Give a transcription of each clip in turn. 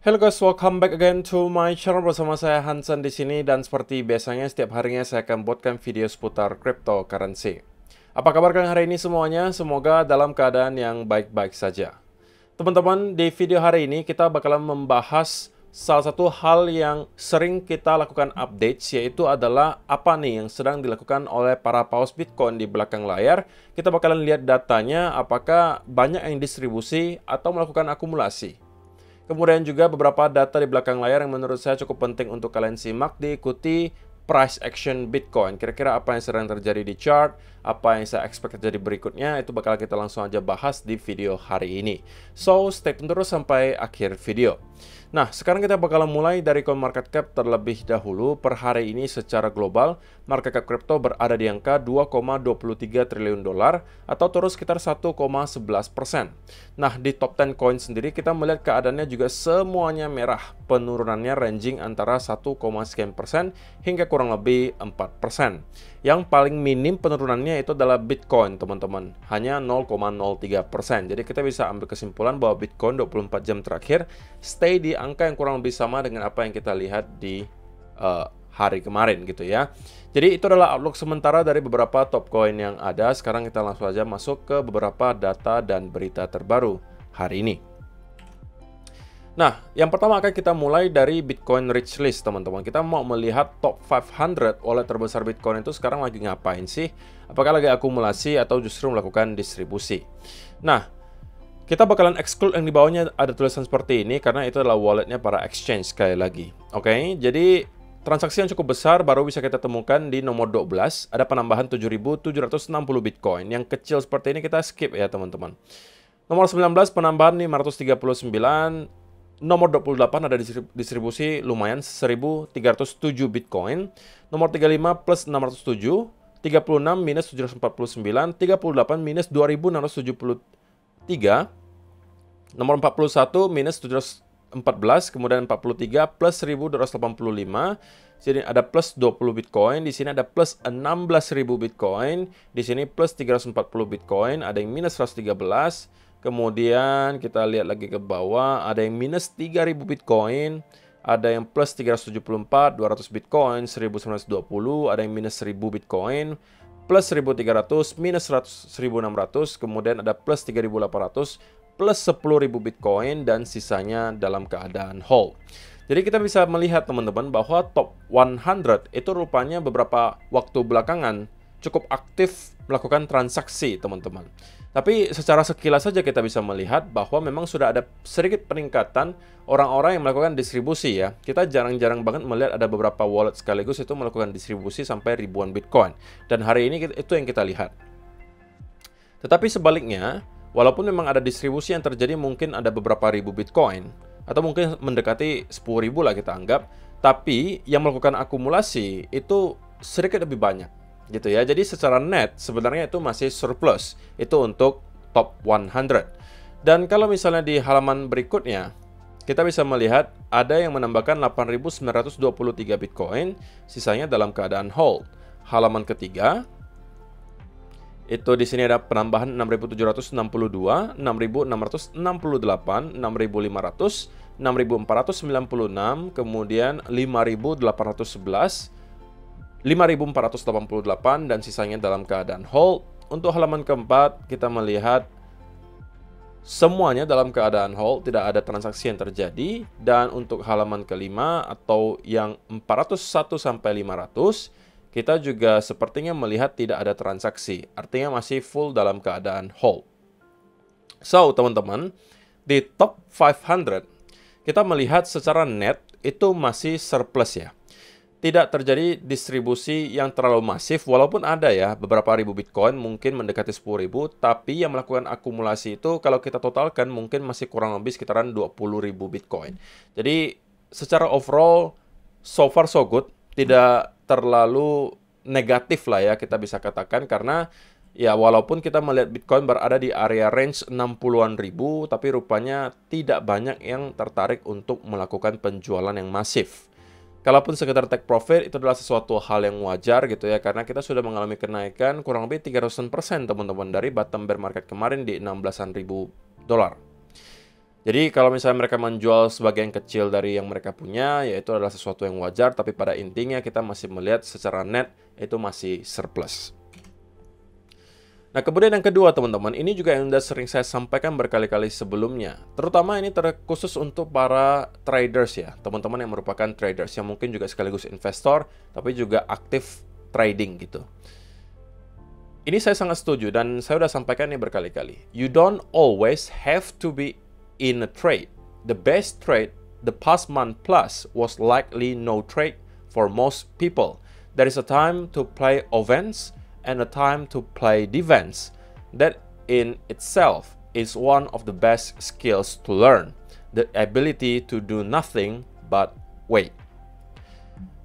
Hello guys, welcome back again to my channel. Bersama saya Hansen di sini, dan seperti biasanya setiap harinya saya akan buatkan video seputar cryptocurrency. Apa kabar kalian hari ini semuanya? Semoga dalam keadaan yang baik-baik saja. Teman-teman, di video hari ini kita bakalan membahas salah satu hal yang sering kita lakukan update, yaitu adalah apa nih yang sedang dilakukan oleh para paus Bitcoin di belakang layar. Kita bakalan lihat datanya, apakah banyak yang distribusi atau melakukan akumulasi. Kemudian juga beberapa data di belakang layar yang menurut saya cukup penting untuk kalian simak, diikuti price action Bitcoin. Kira-kira apa yang sedang terjadi di chart, apa yang saya expect terjadi berikutnya, itu bakal kita langsung aja bahas di video hari ini. So, stay tune terus sampai akhir video. Nah, sekarang kita bakal mulai dari CoinMarketCap terlebih dahulu. Per hari ini secara global, market cap crypto berada di angka 2,23 triliun dolar atau turun sekitar 1,11%. Nah, di top 10 coin sendiri kita melihat keadaannya juga semuanya merah. Penurunannya ranging antara 1,sekian% hingga kurang lebih 4%. Yang paling minim penurunannya itu adalah Bitcoin, teman-teman. Hanya 0,03%. Jadi kita bisa ambil kesimpulan bahwa Bitcoin 24 jam terakhir stay di angka yang kurang lebih sama dengan apa yang kita lihat di hari kemarin gitu ya. Jadi itu adalah outlook sementara dari beberapa top coin yang ada. Sekarang kita langsung aja masuk ke beberapa data dan berita terbaru hari ini. Nah, yang pertama akan kita mulai dari Bitcoin Rich List, teman-teman. Kita mau melihat top 500 wallet terbesar Bitcoin itu sekarang lagi ngapain sih? Apakah lagi akumulasi atau justru melakukan distribusi? Nah, kita bakalan exclude yang di bawahnya ada tulisan seperti ini karena itu adalah walletnya para exchange sekali lagi. Oke, jadi transaksi yang cukup besar baru bisa kita temukan di nomor 12. Ada penambahan 7.760 Bitcoin. Yang kecil seperti ini kita skip ya, teman-teman. Nomor 19 penambahan 539. Nomor 28 ada distribusi lumayan 1.307 Bitcoin. Nomor 35 plus 607. 36 minus 749. 38 minus 2.673. Nomor 41 minus 714, kemudian 43 plus 1285. Jadi ada plus 20 Bitcoin, di sini ada plus 16.000 Bitcoin, di sini plus 340 Bitcoin, ada yang minus 113. Kemudian kita lihat lagi ke bawah, ada yang minus 3.000 Bitcoin, ada yang plus 374, 200 Bitcoin, 1920, ada yang minus 1.000 Bitcoin, plus 1.300, minus 1.600, kemudian ada plus 3.800, plus 10.000 Bitcoin, dan sisanya dalam keadaan hold. Jadi kita bisa melihat, teman-teman, bahwa top 100 itu rupanya beberapa waktu belakangan cukup aktif melakukan transaksi, teman-teman. Tapi secara sekilas saja kita bisa melihat bahwa memang sudah ada sedikit peningkatan orang-orang yang melakukan distribusi ya. Kita jarang-jarang banget melihat ada beberapa wallet sekaligus itu melakukan distribusi sampai ribuan Bitcoin. Dan hari ini itu yang kita lihat. Tetapi sebaliknya, walaupun memang ada distribusi yang terjadi, mungkin ada beberapa ribu Bitcoin, atau mungkin mendekati 10.000 lah kita anggap, tapi yang melakukan akumulasi itu sedikit lebih banyak, gitu ya. Jadi secara net sebenarnya itu masih surplus, itu untuk top 100. Dan kalau misalnya di halaman berikutnya, kita bisa melihat ada yang menambahkan 8.923 Bitcoin, sisanya dalam keadaan hold. Halaman ketiga, itu di sini ada penambahan 6.762, 6.668, 6.500, 6.496, kemudian 5.811, 5.488, dan sisanya dalam keadaan hold. Untuk halaman keempat, kita melihat semuanya dalam keadaan hold, tidak ada transaksi yang terjadi. Dan untuk halaman kelima atau yang 401 sampai 500, kita juga sepertinya melihat tidak ada transaksi, artinya masih full dalam keadaan hold. So, teman-teman, di top 500, kita melihat secara net itu masih surplus ya. Tidak terjadi distribusi yang terlalu masif, walaupun ada ya beberapa ribu Bitcoin, mungkin mendekati 10.000, tapi yang melakukan akumulasi itu kalau kita totalkan mungkin masih kurang lebih sekitaran 20.000 Bitcoin. Jadi secara overall, so far so good, tidak terlalu negatif lah ya kita bisa katakan, karena ya walaupun kita melihat Bitcoin berada di area range 60-an ribu, tapi rupanya tidak banyak yang tertarik untuk melakukan penjualan yang masif. Kalaupun sekedar take profit, itu adalah sesuatu hal yang wajar gitu ya, karena kita sudah mengalami kenaikan kurang lebih 300%, teman-teman, dari bottom bear market kemarin di 16.000 dolar. Jadi kalau misalnya mereka menjual sebagian kecil dari yang mereka punya, ya itu adalah sesuatu yang wajar, tapi pada intinya kita masih melihat secara net itu masih surplus. Nah, kemudian yang kedua teman-teman, ini juga yang sudah sering saya sampaikan berkali-kali sebelumnya. Terutama ini terkhusus untuk para traders ya, teman-teman yang merupakan traders, yang mungkin juga sekaligus investor, tapi juga aktif trading gitu. Ini saya sangat setuju dan saya sudah sampaikan ini berkali-kali. You don't always have to be in a trade. The best trade the past month plus was likely no trade for most people. There is a time to play offense and a time to play defense. That in itself is one of the best skills to learn. The ability to do nothing but wait.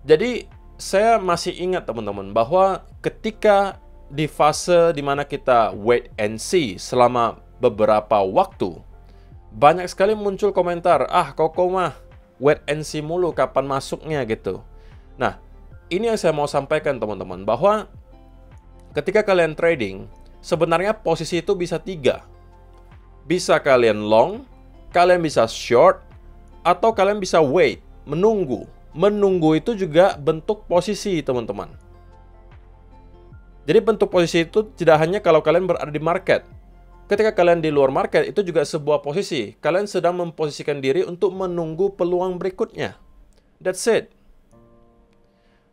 Jadi saya masih ingat teman-teman bahwa ketika di fase dimana kita wait and see selama beberapa waktu, banyak sekali muncul komentar, koko mah wait and see mulu kapan masuknya gitu. Nah, ini yang saya mau sampaikan teman-teman, bahwa ketika kalian trading, sebenarnya posisi itu bisa 3. Bisa kalian long, kalian bisa short, atau kalian bisa wait, menunggu. Menunggu itu juga bentuk posisi teman-teman. Jadi bentuk posisi itu tidak hanya kalau kalian berada di market. Ketika kalian di luar market, itu juga sebuah posisi. Kalian sedang memposisikan diri untuk menunggu peluang berikutnya. That's it.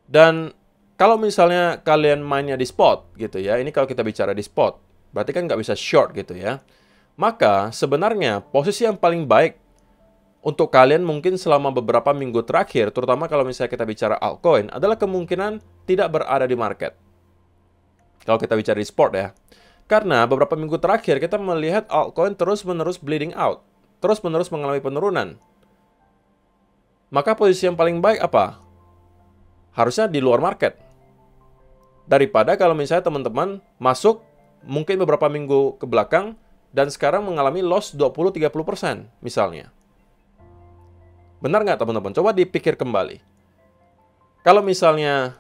Dan kalau misalnya kalian mainnya di spot, gitu ya. Ini kalau kita bicara di spot. Berarti kan nggak bisa short gitu ya. Maka sebenarnya posisi yang paling baik untuk kalian mungkin selama beberapa minggu terakhir, terutama kalau misalnya kita bicara altcoin, adalah kemungkinan tidak berada di market. Kalau kita bicara di spot ya. Karena beberapa minggu terakhir kita melihat altcoin terus-menerus bleeding out. Terus-menerus mengalami penurunan. Maka posisi yang paling baik apa? Harusnya di luar market. Daripada kalau misalnya teman-teman masuk mungkin beberapa minggu ke belakang dan sekarang mengalami loss 20-30% misalnya. Benar nggak teman-teman? Coba dipikir kembali. Kalau misalnya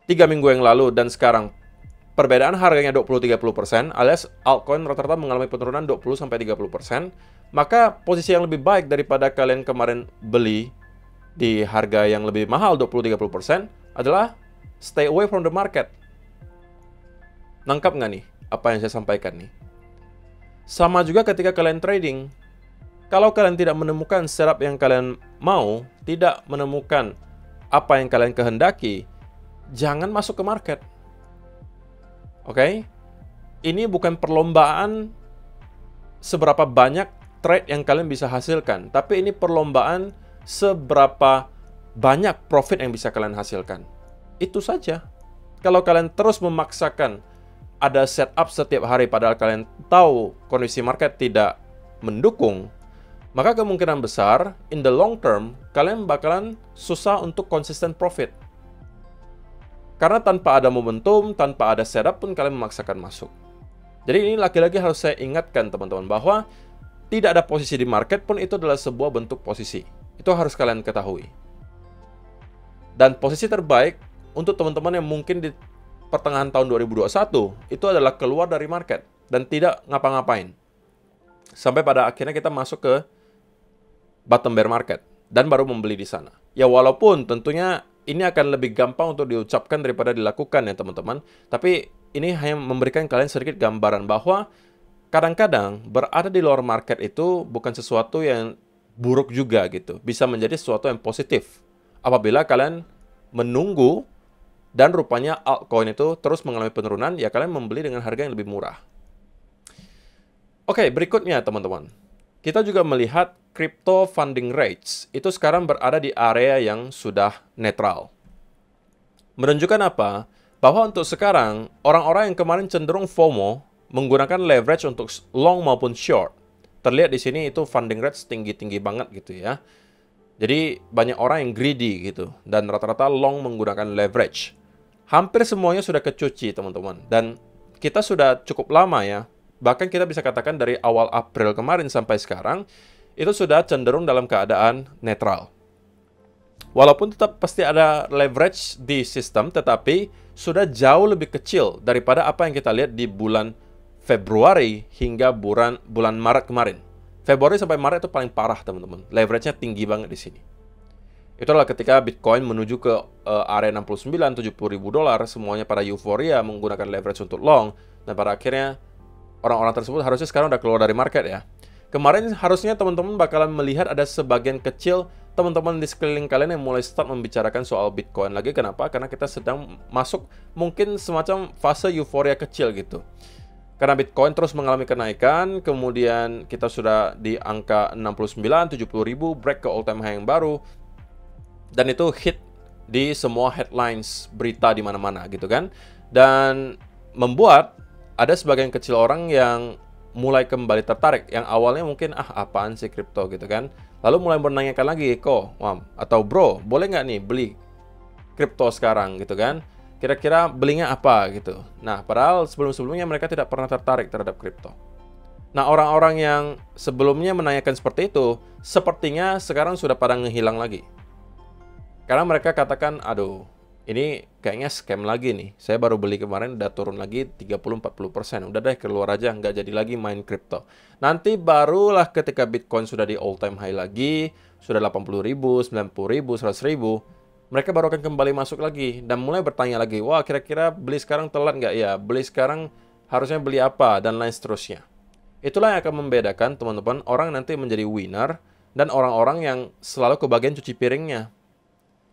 3 minggu yang lalu dan sekarang perbedaan harganya 20-30%, alias altcoin rata-rata mengalami penurunan 20-30%, maka posisi yang lebih baik daripada kalian kemarin beli di harga yang lebih mahal 20-30% adalah stay away from the market. Nangkap nggak nih apa yang saya sampaikan nih? Sama juga ketika kalian trading. Kalau kalian tidak menemukan setup yang kalian mau, tidak menemukan apa yang kalian kehendaki, jangan masuk ke market. Oke? Ini bukan perlombaan seberapa banyak trade yang kalian bisa hasilkan, tapi ini perlombaan seberapa banyak profit yang bisa kalian hasilkan. Itu saja. Kalau kalian terus memaksakan ada setup setiap hari padahal kalian tahu kondisi market tidak mendukung, maka kemungkinan besar in the long term kalian bakalan susah untuk konsisten profit. Karena tanpa ada momentum, tanpa ada setup pun kalian memaksakan masuk. Jadi ini lagi-lagi harus saya ingatkan teman-teman bahwa tidak ada posisi di market pun itu adalah sebuah bentuk posisi. Itu harus kalian ketahui. Dan posisi terbaik untuk teman-teman yang mungkin di pertengahan tahun 2021 itu adalah keluar dari market dan tidak ngapa-ngapain. Sampai pada akhirnya kita masuk ke bottom bear market dan baru membeli di sana. Ya walaupun tentunya ini akan lebih gampang untuk diucapkan daripada dilakukan ya teman-teman. Tapi ini hanya memberikan kalian sedikit gambaran bahwa kadang-kadang berada di luar market itu bukan sesuatu yang buruk juga gitu. Bisa menjadi sesuatu yang positif. Apabila kalian menunggu dan rupanya altcoin itu terus mengalami penurunan, ya kalian membeli dengan harga yang lebih murah. Oke, berikutnya teman-teman. Kita juga melihat crypto funding rates itu sekarang berada di area yang sudah netral. Menunjukkan apa? Bahwa untuk sekarang, orang-orang yang kemarin cenderung FOMO menggunakan leverage untuk long maupun short. Terlihat di sini itu funding rates tinggi-tinggi banget gitu ya. Jadi banyak orang yang greedy gitu. Dan rata-rata long menggunakan leverage. Hampir semuanya sudah kecuci teman-teman. Dan kita sudah cukup lama ya. Bahkan kita bisa katakan dari awal April kemarin sampai sekarang, itu sudah cenderung dalam keadaan netral. Walaupun tetap pasti ada leverage di sistem, tetapi sudah jauh lebih kecil daripada apa yang kita lihat di bulan Februari hingga bulan Maret kemarin. Februari sampai Maret itu paling parah, teman-teman. Leverage-nya tinggi banget di sini. Itu adalah ketika Bitcoin menuju ke area 69-70 ribu dolar, semuanya pada euforia menggunakan leverage untuk long, dan pada akhirnya orang-orang tersebut harusnya sekarang udah keluar dari market ya. Kemarin harusnya teman-teman bakalan melihat ada sebagian kecil teman-teman di sekeliling kalian yang mulai start membicarakan soal Bitcoin lagi. Kenapa? Karena kita sedang masuk mungkin semacam fase euforia kecil gitu. Karena Bitcoin terus mengalami kenaikan, kemudian kita sudah di angka 69-70 ribu, break ke all time high yang baru, dan itu hit di semua headlines berita di mana-mana gitu kan. Dan membuat ada sebagian kecil orang yang mulai kembali tertarik, yang awalnya mungkin apaan sih kripto gitu kan, lalu mulai menanyakan lagi, atau bro, boleh nggak nih beli kripto sekarang gitu kan, kira-kira belinya apa gitu. Nah, padahal sebelum-sebelumnya mereka tidak pernah tertarik terhadap kripto. Nah, orang-orang yang sebelumnya menanyakan seperti itu, sepertinya sekarang sudah pada ngehilang lagi. Karena mereka katakan, aduh, ini kayaknya scam lagi nih. Saya baru beli kemarin, udah turun lagi 30-40%. Udah deh, keluar aja, nggak jadi lagi main kripto. Nanti barulah ketika Bitcoin sudah di all time high lagi, sudah 80 ribu, 90 ribu, 100 ribu, mereka baru akan kembali masuk lagi dan mulai bertanya lagi, wah kira-kira beli sekarang telat nggak ya? Beli sekarang harusnya beli apa? Dan lain seterusnya. Itulah yang akan membedakan teman-teman orang nanti menjadi winner dan orang-orang yang selalu kebagian cuci piringnya.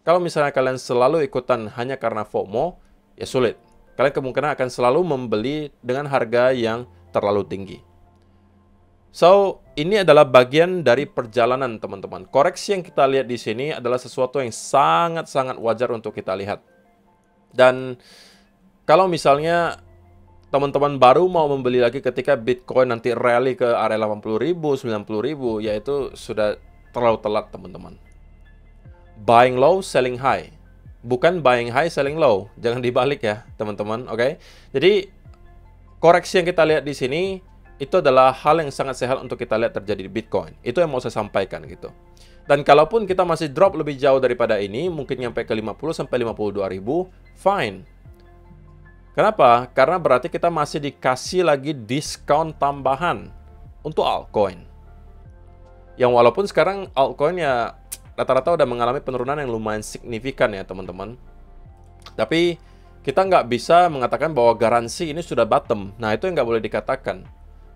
Kalau misalnya kalian selalu ikutan hanya karena FOMO, ya sulit. Kalian kemungkinan akan selalu membeli dengan harga yang terlalu tinggi. So, ini adalah bagian dari perjalanan teman-teman. Koreksi yang kita lihat di sini adalah sesuatu yang sangat-sangat wajar untuk kita lihat. Dan kalau misalnya teman-teman baru mau membeli lagi ketika Bitcoin nanti rally ke area 80 ribu, 90 ribu, ya itu sudah terlalu telat teman-teman. Buying low, selling high. Bukan buying high, selling low. Jangan dibalik ya teman-teman, oke? Jadi, koreksi yang kita lihat di sini itu adalah hal yang sangat sehat untuk kita lihat terjadi di Bitcoin. Itu yang mau saya sampaikan gitu. Dan kalaupun kita masih drop lebih jauh daripada ini, mungkin nyampe ke 50-52 ribu, fine. Kenapa? Karena berarti kita masih dikasih lagi diskon tambahan untuk altcoin. Yang walaupun sekarang altcoin ya rata-rata udah mengalami penurunan yang lumayan signifikan ya teman-teman. Tapi kita nggak bisa mengatakan bahwa garansi ini sudah bottom. Nah itu yang nggak boleh dikatakan.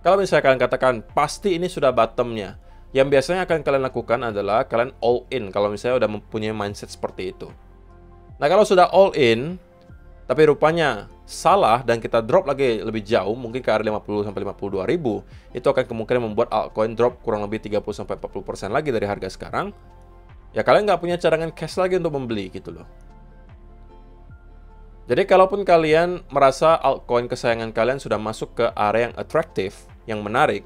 Kalau misalnya kalian katakan, pasti ini sudah bottomnya. Yang biasanya akan kalian lakukan adalah kalian all in. Kalau misalnya udah mempunyai mindset seperti itu. Nah kalau sudah all in, tapi rupanya salah dan kita drop lagi lebih jauh, mungkin ke area 50-52 ribu, itu akan kemungkinan membuat altcoin drop kurang lebih 30-40% lagi dari harga sekarang. Ya kalian nggak punya cadangan cash lagi untuk membeli gitu loh. Jadi kalaupun kalian merasa altcoin kesayangan kalian sudah masuk ke area yang atraktif, yang menarik,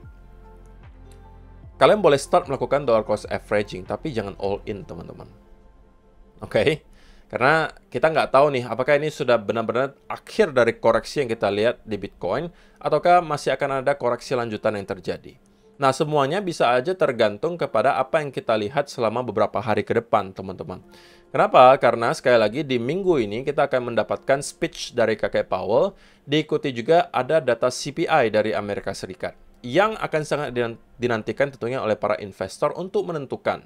kalian boleh start melakukan dollar cost averaging, tapi jangan all in teman-teman. Oke? Karena kita nggak tahu nih, apakah ini sudah benar-benar akhir dari koreksi yang kita lihat di Bitcoin, ataukah masih akan ada koreksi lanjutan yang terjadi. Nah, semuanya bisa aja tergantung kepada apa yang kita lihat selama beberapa hari ke depan, teman-teman. Kenapa? Karena sekali lagi di minggu ini kita akan mendapatkan speech dari kakek Powell, diikuti juga ada data CPI dari Amerika Serikat, yang akan sangat dinantikan tentunya oleh para investor untuk menentukan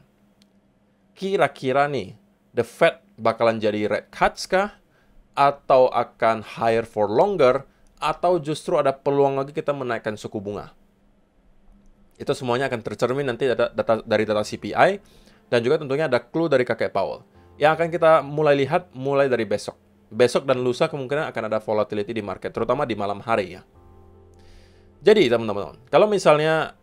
kira-kira nih, the Fed bakalan jadi rate cuts kah? Atau akan higher for longer? Atau justru ada peluang lagi kita menaikkan suku bunga? Itu semuanya akan tercermin nanti dari data CPI, dan juga tentunya ada clue dari kakek Powell. Yang akan kita mulai lihat mulai dari besok. Besok dan lusa kemungkinan akan ada volatility di market, terutama di malam hari ya. Jadi teman-teman, kalau misalnya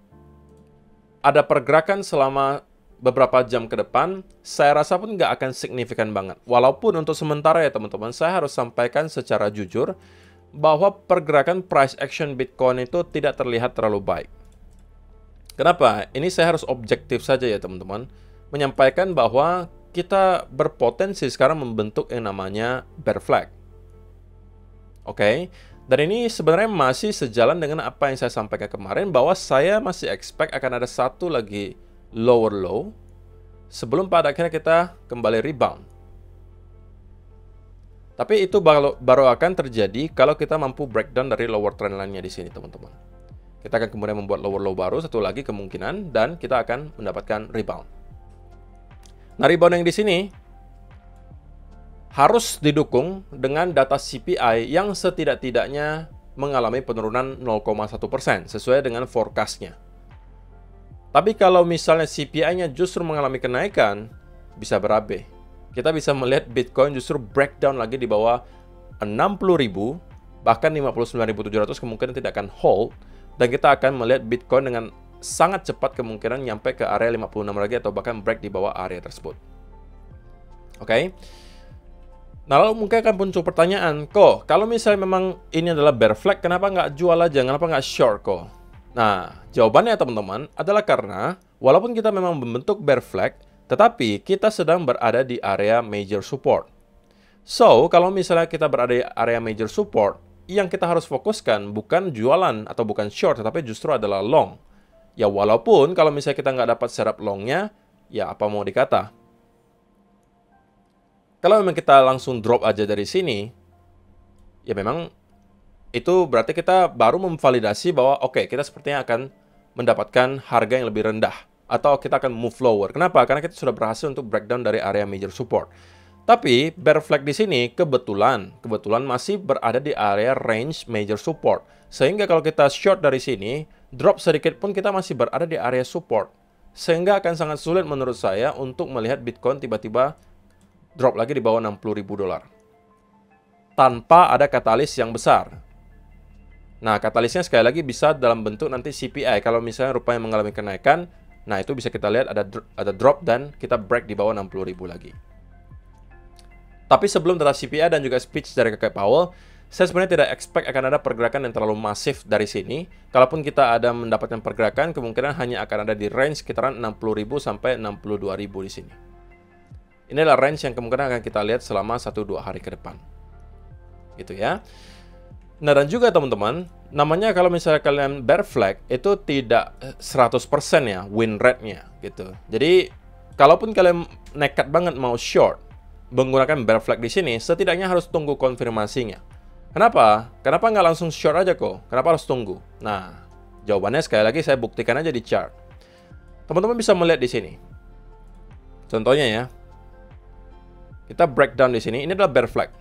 ada pergerakan selama beberapa jam ke depan, saya rasa pun nggak akan signifikan banget. Walaupun untuk sementara ya teman-teman, saya harus sampaikan secara jujur bahwa pergerakan price action Bitcoin itu tidak terlihat terlalu baik. Kenapa? Ini saya harus objektif saja ya teman-teman. Menyampaikan bahwa kita berpotensi sekarang membentuk yang namanya bear flag. Oke? Dan ini sebenarnya masih sejalan dengan apa yang saya sampaikan kemarin, bahwa saya masih expect akan ada satu lagi lower low sebelum pada akhirnya kita kembali rebound. Tapi itu baru akan terjadi kalau kita mampu breakdown dari lower trend line-nya di sini, teman-teman. Kita akan kemudian membuat lower low baru, satu lagi kemungkinan, dan kita akan mendapatkan rebound. Nah, rebound yang di sini harus didukung dengan data CPI yang setidak-tidaknya mengalami penurunan 0,1% sesuai dengan forecast-nya. Tapi kalau misalnya CPI-nya justru mengalami kenaikan, bisa berabe. Kita bisa melihat Bitcoin justru breakdown lagi di bawah 60.000, bahkan 59.700 kemungkinan tidak akan hold, dan kita akan melihat Bitcoin dengan sangat cepat kemungkinan nyampe ke area 56 lagi atau bahkan break di bawah area tersebut. Oke. Nah, lalu mungkin akan muncul pertanyaan, kok kalau misalnya memang ini adalah bear flag, kenapa nggak jual aja, kenapa nggak short kok? Nah, jawabannya teman-teman adalah karena walaupun kita memang membentuk bear flag, tetapi kita sedang berada di area major support. So, kalau misalnya kita berada di area major support, yang kita harus fokuskan bukan jualan atau bukan short, tetapi justru adalah long. Ya, walaupun kalau misalnya kita nggak dapat setup longnya, ya apa mau dikata. Kalau memang kita langsung drop aja dari sini, ya memang itu berarti kita baru memvalidasi bahwa oke, kita sepertinya akan mendapatkan harga yang lebih rendah. Atau kita akan move lower. Kenapa? Karena kita sudah berhasil untuk breakdown dari area major support. Tapi bear flag di sini kebetulan masih berada di area range major support. Sehingga kalau kita short dari sini, drop sedikit pun kita masih berada di area support. Sehingga akan sangat sulit menurut saya untuk melihat Bitcoin tiba-tiba drop lagi di bawah 60.000 dolar. Tanpa ada katalis yang besar. Nah, katalisnya sekali lagi bisa dalam bentuk nanti CPI. Kalau misalnya rupanya mengalami kenaikan, nah itu bisa kita lihat ada drop dan kita break di bawah 60.000 lagi. Tapi sebelum data CPI dan juga speech dari Kakek Powell, saya sebenarnya tidak expect akan ada pergerakan yang terlalu masif dari sini. Kalaupun kita ada mendapatkan pergerakan, kemungkinan hanya akan ada di range sekitaran 60.000 sampai 62.000 di sini. Ini adalah range yang kemungkinan akan kita lihat selama 1-2 hari ke depan. Gitu ya. Nah, dan juga teman-teman, namanya kalau misalnya kalian bear flag, itu tidak 100% ya win rate-nya gitu. Jadi, kalaupun kalian nekat banget mau short, menggunakan bear flag di sini, setidaknya harus tunggu konfirmasinya. Kenapa? Kenapa nggak langsung short aja kok? Kenapa harus tunggu? Nah, jawabannya sekali lagi saya buktikan aja di chart. Teman-teman bisa melihat di sini. Contohnya ya, kita breakdown di sini, ini adalah bear flag.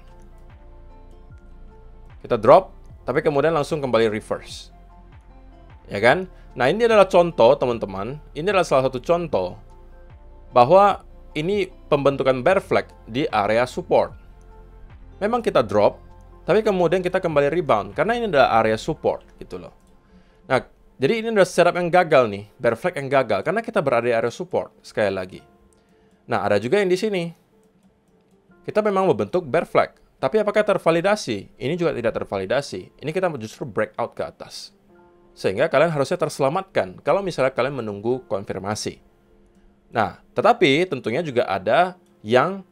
Kita drop, tapi kemudian langsung kembali reverse. Ya kan? Nah, ini adalah contoh, teman-teman. Ini adalah salah satu contoh bahwa ini pembentukan bear flag di area support. Memang kita drop, tapi kemudian kita kembali rebound. Karena ini adalah area support, gitu loh. Nah, jadi ini adalah setup yang gagal nih. Bear flag yang gagal. Karena kita berada di area support, sekali lagi. Nah, ada juga yang di sini. Kita memang membentuk bear flag. Tapi apakah tervalidasi? Ini juga tidak tervalidasi. Ini kita justru breakout ke atas. Sehingga kalian harusnya terselamatkan kalau misalnya kalian menunggu konfirmasi. Nah, tetapi tentunya juga ada yang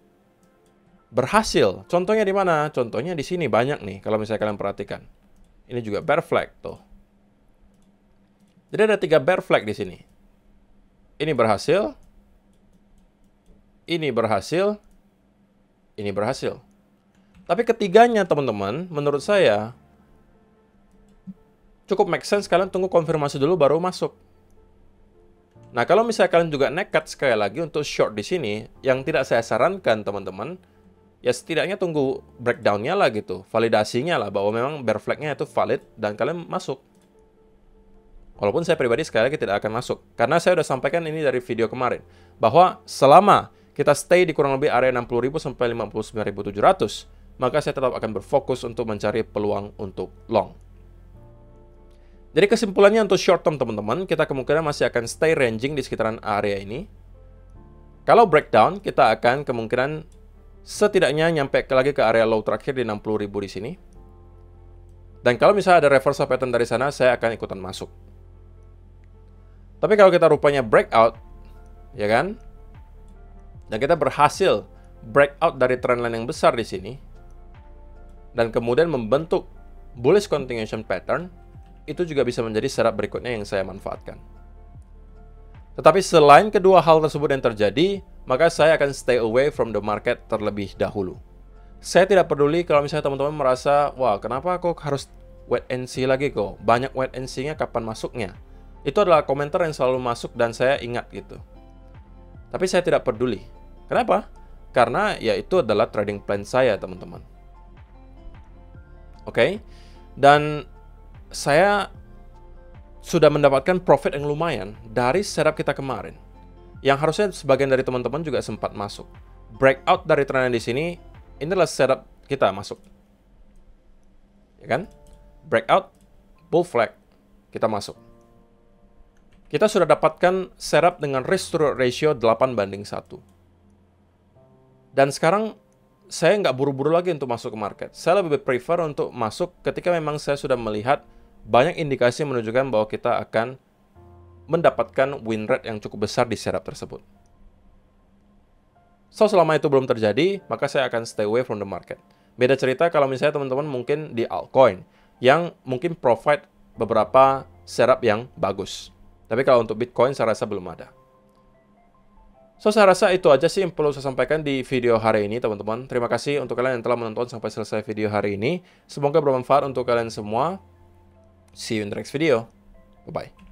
berhasil. Contohnya di mana? Contohnya di sini banyak nih kalau misalnya kalian perhatikan. Ini juga bear flag tuh. Jadi ada 3 bear flag di sini. Ini berhasil. Ini berhasil. Ini berhasil. Tapi ketiganya, teman-teman, menurut saya cukup make sense kalian tunggu konfirmasi dulu baru masuk. Nah, kalau misalnya kalian juga nekat sekali lagi untuk short di sini, yang tidak saya sarankan, teman-teman, ya setidaknya tunggu breakdown-nya lah gitu, validasinya lah, bahwa memang bear flag-nya itu valid dan kalian masuk. Walaupun saya pribadi sekali lagi tidak akan masuk. Karena saya sudah sampaikan ini dari video kemarin, bahwa selama kita stay di kurang lebih area 60.000 sampai 59.700, maka saya tetap akan berfokus untuk mencari peluang untuk long. Jadi kesimpulannya untuk short term, teman-teman, kita kemungkinan masih akan stay ranging di sekitaran area ini. Kalau breakdown, kita akan kemungkinan setidaknya nyampe lagi ke area low terakhir di 60.000 di sini. Dan kalau misalnya ada reversal pattern dari sana, saya akan ikutan masuk. Tapi kalau kita rupanya breakout, ya kan? Dan kita berhasil breakout dari trendline yang besar di sini, dan kemudian membentuk bullish continuation pattern, itu juga bisa menjadi setup berikutnya yang saya manfaatkan. Tetapi selain kedua hal tersebut yang terjadi, maka saya akan stay away from the market terlebih dahulu. Saya tidak peduli kalau misalnya teman-teman merasa, wah kenapa kok harus wait and see lagi kok. Banyak wait and see-nya kapan masuknya. Itu adalah komentar yang selalu masuk dan saya ingat gitu. Tapi saya tidak peduli. Kenapa? Karena ya itu adalah trading plan saya, teman-teman. Oke? Dan saya sudah mendapatkan profit yang lumayan dari setup kita kemarin. Yang harusnya sebagian dari teman-teman juga sempat masuk. Breakout dari tren di sini, ini adalah setup kita masuk. Ya kan? Breakout, bull flag, kita masuk. Kita sudah dapatkan setup dengan risk to reward ratio 8:1. Dan sekarang saya nggak buru-buru lagi untuk masuk ke market. Saya lebih prefer untuk masuk ketika memang saya sudah melihat banyak indikasi menunjukkan bahwa kita akan mendapatkan win rate yang cukup besar di setup tersebut. So, selama itu belum terjadi, maka saya akan stay away from the market. Beda cerita kalau misalnya teman-teman mungkin di altcoin, yang mungkin provide beberapa setup yang bagus. Tapi kalau untuk Bitcoin, saya rasa belum ada. So, saya rasa itu aja sih yang perlu saya sampaikan di video hari ini, teman-teman. Terima kasih untuk kalian yang telah menonton sampai selesai video hari ini. Semoga bermanfaat untuk kalian semua. See you in the next video. Bye-bye.